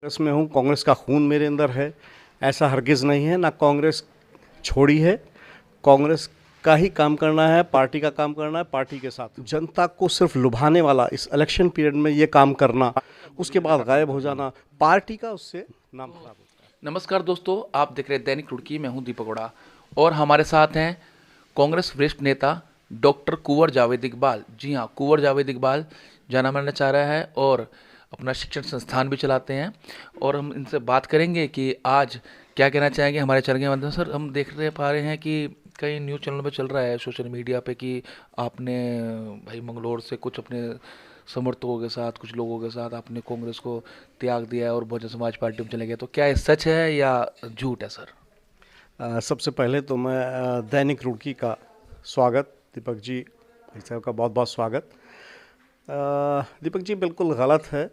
कांग्रेस में हूँ, कांग्रेस का खून मेरे अंदर है, ऐसा हरगिज़ नहीं है। ना कांग्रेस छोड़ी है, कांग्रेस का ही काम करना है, पार्टी का काम करना है, पार्टी के साथ जनता को सिर्फ लुभाने वाला इस इलेक्शन पीरियड में ये काम करना, उसके बाद गायब हो जाना, पार्टी का उससे नाम खराब होता है। नमस्कार दोस्तों, आप देख रहे हैं दैनिक रुड़की। मैं हूं दीपक ओड़ा और हमारे साथ हैं कांग्रेस वरिष्ठ नेता डॉक्टर कुंवर जावेद इकबाल। जी हां, कुंवर जावेद इकबाल जाना माना चाह रहा है और अपना शिक्षण संस्थान भी चलाते हैं। और हम इनसे बात करेंगे कि आज क्या कहना चाहेंगे हमारे चैनल के माध्यम से। सर, हम देख रहे पा रहे हैं कि कई न्यूज़ चैनलों पे चल रहा है, सोशल मीडिया पे, कि आपने भाई मंगलौर से कुछ अपने समर्थकों के साथ, कुछ लोगों के साथ आपने कांग्रेस को त्याग दिया है और बहुजन समाज पार्टी में चले गए। तो क्या ये सच है या झूठ है सर? सबसे पहले तो मैं दैनिक रुड़की का स्वागत, दीपक जी भाई साहब का बहुत बहुत स्वागत। दीपक जी बिल्कुल गलत है,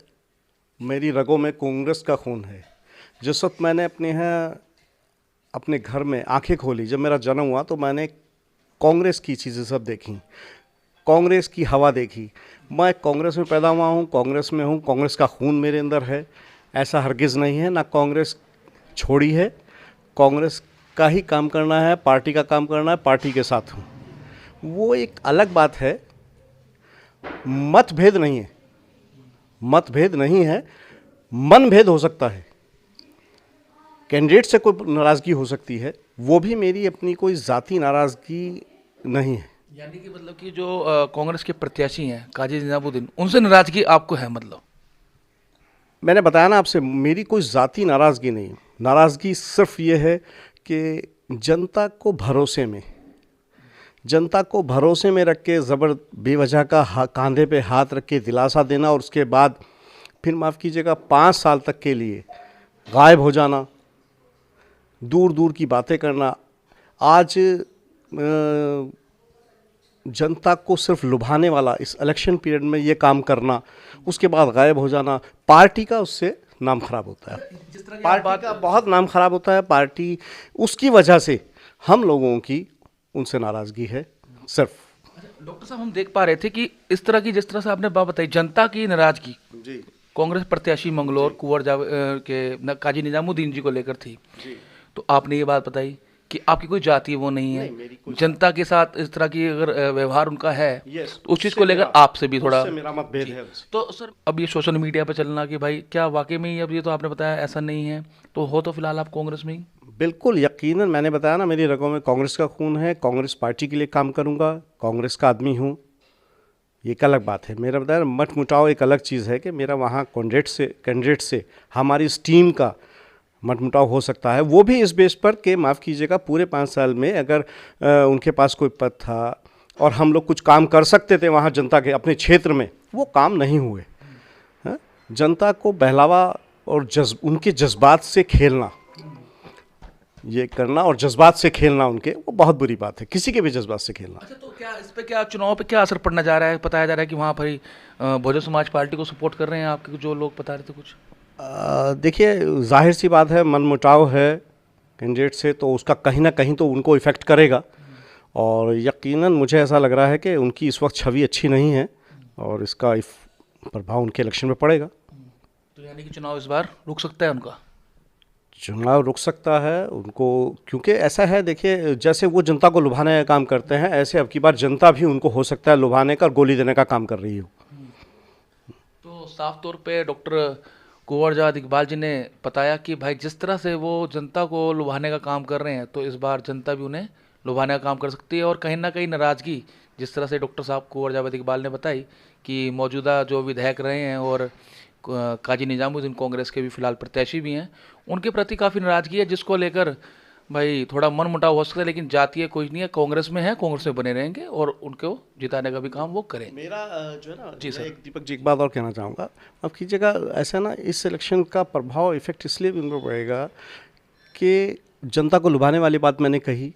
मेरी रगों में कांग्रेस का खून है। जिस वक्त मैंने अपने घर में आंखें खोली, जब मेरा जन्म हुआ, तो मैंने कांग्रेस की चीज़ें सब देखी, कांग्रेस की हवा देखी। मैं कांग्रेस में पैदा हुआ हूँ, कांग्रेस में हूँ, कांग्रेस का खून मेरे अंदर है, ऐसा हरगिज़ नहीं है। ना कांग्रेस छोड़ी है, कांग्रेस का ही काम करना है, पार्टी का काम करना है, पार्टी के साथ हूँ। वो एक अलग बात है, मतभेद नहीं है, मतभेद नहीं है, मनभेद हो सकता है। कैंडिडेट से कोई नाराज़गी हो सकती है, वो भी मेरी अपनी कोई ज़ाती नाराज़गी नहीं है। यानी कि मतलब कि जो कांग्रेस के प्रत्याशी हैं काजी निजामुद्दीन, उनसे नाराजगी आपको है मतलब? मैंने बताया ना आपसे, मेरी कोई ज़ाती नाराज़गी नहीं। नाराज़गी सिर्फ ये है कि जनता को भरोसे में रख के ज़बर बेवजह का कंधे पे हाथ रख के दिलासा देना, और उसके बाद फिर माफ़ कीजिएगा 5 साल तक के लिए गायब हो जाना, दूर दूर की बातें करना। आज जनता को सिर्फ लुभाने वाला इस इलेक्शन पीरियड में ये काम करना, उसके बाद गायब हो जाना, पार्टी का उससे नाम खराब होता है। पार्टी का बहुत नाम खराब होता है। पार्टी, उसकी वजह से हम लोगों की उनसे नाराज़गी है सिर्फ। डॉक्टर साहब, हम देख पा रहे थे कि इस तरह की, जिस तरह से आपने बात बताई, जनता की नाराजगी जी कांग्रेस प्रत्याशी मंगलौर कुंवर के काजी निजामुद्दीन जी को लेकर थी। जी। तो आपने ये बात बताई कि आपकी कोई जाति वो नहीं है, मेरी कोई जनता के साथ इस तरह की अगर व्यवहार उनका है, यस, तो उस चीज़ को लेकर आपसे भी थोड़ा। उससे मेरा मतभेद है उनसे। तो सर, अब ये सोशल मीडिया पे चलना कि भाई क्या वाकई में ही, अब ये तो आपने बताया ऐसा नहीं है, तो हो तो फिलहाल आप कांग्रेस में ही? बिल्कुल यकीनन, मैंने बताया ना, मेरी रगों में कांग्रेस का खून है, कांग्रेस पार्टी के लिए काम करूंगा, कांग्रेस का आदमी हूं। ये एक अलग बात है। मेरा बताया ना, मत मुटाव एक अलग चीज़ है कि मेरा वहाँ कैंडिडेट से हमारी इस टीम का मत मुटाव हो सकता है, वो भी इस बेस पर कि माफ़ कीजिएगा, पूरे 5 साल में अगर उनके पास कोई पद था और हम लोग कुछ काम कर सकते थे वहाँ जनता के अपने क्षेत्र में, वो काम नहीं हुए। हाँ? जनता को बहलावा और उनके जज्बात से खेलना, ये करना और जज्बात से खेलना उनके, वो बहुत बुरी बात है, किसी के भी जज्बात से खेलना। अच्छा, तो क्या इस पे, क्या चुनाव पे क्या असर पड़ना जा रहा है? बताया जा रहा है कि वहाँ पर ही बहुजन समाज पार्टी को सपोर्ट कर रहे हैं आपके जो लोग, बता रहे थे कुछ। देखिए, जाहिर सी बात है, मनमुटाव है कैंडिडेट से, तो उसका कहीं ना कहीं तो उनको इफ़ेक्ट करेगा। और यकीनन मुझे ऐसा लग रहा है कि उनकी इस वक्त छवि अच्छी नहीं है और इसका प्रभाव उनके इलेक्शन में पड़ेगा। तो यानी कि चुनाव इस बार रुक सकता है उनका? चुनाव रुक सकता है उनको, क्योंकि ऐसा है, देखिए, जैसे वो जनता को लुभाने का काम करते हैं, ऐसे अब की बार जनता भी उनको हो सकता है लुभाने का और गोली देने का काम कर रही हो। तो साफ तौर पे डॉक्टर कुंवर जावेद इकबाल जी ने बताया कि भाई जिस तरह से वो जनता को लुभाने का काम कर रहे हैं, तो इस बार जनता भी उन्हें लुभाने का काम कर सकती है। और कहीं ना कहीं नाराज़गी, जिस तरह से डॉक्टर साहब कुंवर जावेद इकबाल ने बताई कि मौजूदा जो विधायक रहे हैं और काजी निजामुद्दीन कांग्रेस के भी फिलहाल प्रत्याशी भी हैं, उनके प्रति काफ़ी नाराज़गी है, जिसको लेकर भाई थोड़ा मन मुटाव हो सकता है। लेकिन जातीय कोई नहीं है, कांग्रेस में है, कांग्रेस में बने रहेंगे और उनको जिताने का भी काम वो करें। मेरा जो है ना, जी मैं सर। एक दीपक जी एक बात और कहना चाहूँगा। अब कीजिएगा, ऐसा ना, इस इलेक्शन का प्रभाव इफेक्ट इसलिए भी उन पर पड़ेगा कि जनता को लुभाने वाली बात मैंने कही,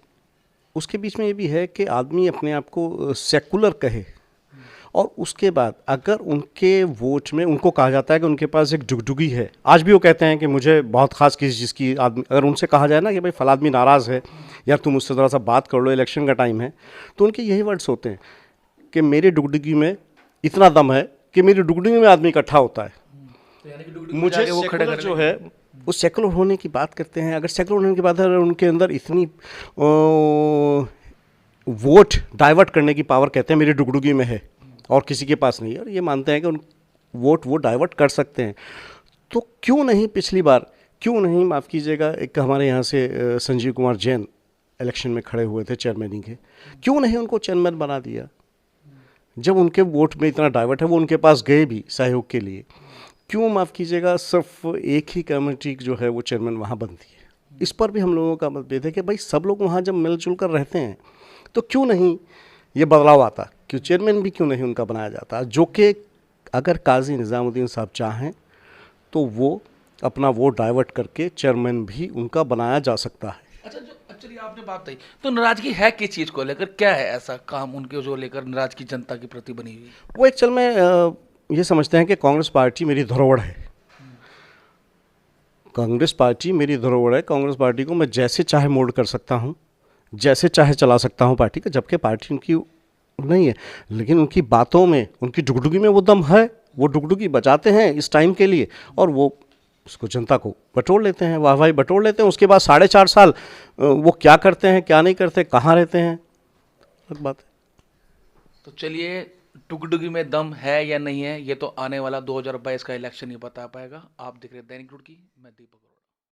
उसके बीच में ये भी है कि आदमी अपने आप को सेकुलर कहे, और उसके बाद अगर उनके वोट में उनको कहा जाता है कि उनके पास एक डुगडुगी है, आज भी वो कहते हैं कि मुझे बहुत खास किसी चीज़ की आदमी, अगर उनसे कहा जाए ना कि भाई फला आदमी नाराज़ है, यार तुम उससे ज़रा सा बात कर लो, इलेक्शन का टाइम है, तो उनके यही वर्ड्स होते हैं कि मेरे डुगडुगी में इतना दम है कि मेरी डुगडुगी में आदमी इकट्ठा होता है। तो यानी कि डुगडुगी में मुझे जाके वो खड़े सेकुलर कर जो है वो सेकुलर होने की बात करते हैं। अगर सेकुलर होने की बात है, अगर उनके अंदर इतनी वोट डाइवर्ट करने की पावर कहते हैं मेरी डुगडुगी में है और किसी के पास नहीं है, और ये मानते हैं कि उन वोट वो डाइवर्ट कर सकते हैं, तो क्यों नहीं पिछली बार, क्यों नहीं, माफ़ कीजिएगा, एक हमारे यहाँ से संजीव कुमार जैन इलेक्शन में खड़े हुए थे चेयरमैन के, क्यों नहीं उनको चेयरमैन बना दिया? जब उनके वोट में इतना डाइवर्ट है, वो उनके पास गए भी सहयोग के लिए, क्यों, माफ़ कीजिएगा, सिर्फ एक ही कम्युनिटी जो है वो चेयरमैन वहाँ बनती है? इस पर भी हम लोगों का मतभेद है कि भाई सब लोग वहाँ जब मिलजुल कर रहते हैं तो क्यों नहीं ये बदलाव आता, क्यों चेयरमैन भी क्यों नहीं उनका बनाया जाता? जो कि अगर काजी निज़ामुद्दीन साहब चाहें तो वो अपना वोट डाइवर्ट करके चेयरमैन भी उनका बनाया जा सकता है। अच्छा, जो एक्चुअली आपने बात कही, तो नाराजगी है किस चीज़ को लेकर, क्या है ऐसा काम उनके जो लेकर नाराजगी जनता के प्रति बनी हुई? वो एक्चुअल में ये समझते हैं कि कांग्रेस पार्टी मेरी धरोहर है, कांग्रेस पार्टी मेरी धरोहर है, कांग्रेस पार्टी को मैं जैसे चाहे मोल्ड कर सकता हूँ, जैसे चाहे चला सकता हूँ पार्टी का, जबकि पार्टी उनकी नहीं है। लेकिन उनकी बातों में, उनकी डुगडुगी में वो दम है, वो डुगडुगी बजाते हैं इस टाइम के लिए और वो उसको जनता को बटोर लेते हैं, वाहवाही बटोर लेते हैं। उसके बाद 4.5 साल वो क्या करते हैं क्या नहीं करते, कहाँ रहते हैं, अलग बात है। तो चलिए, डुगडुगी में दम है या नहीं है, ये तो आने वाला 2022 का इलेक्शन ही बता पाएगा। आप देख रहे हैं दैनिक रुड़की, मैं दीपक।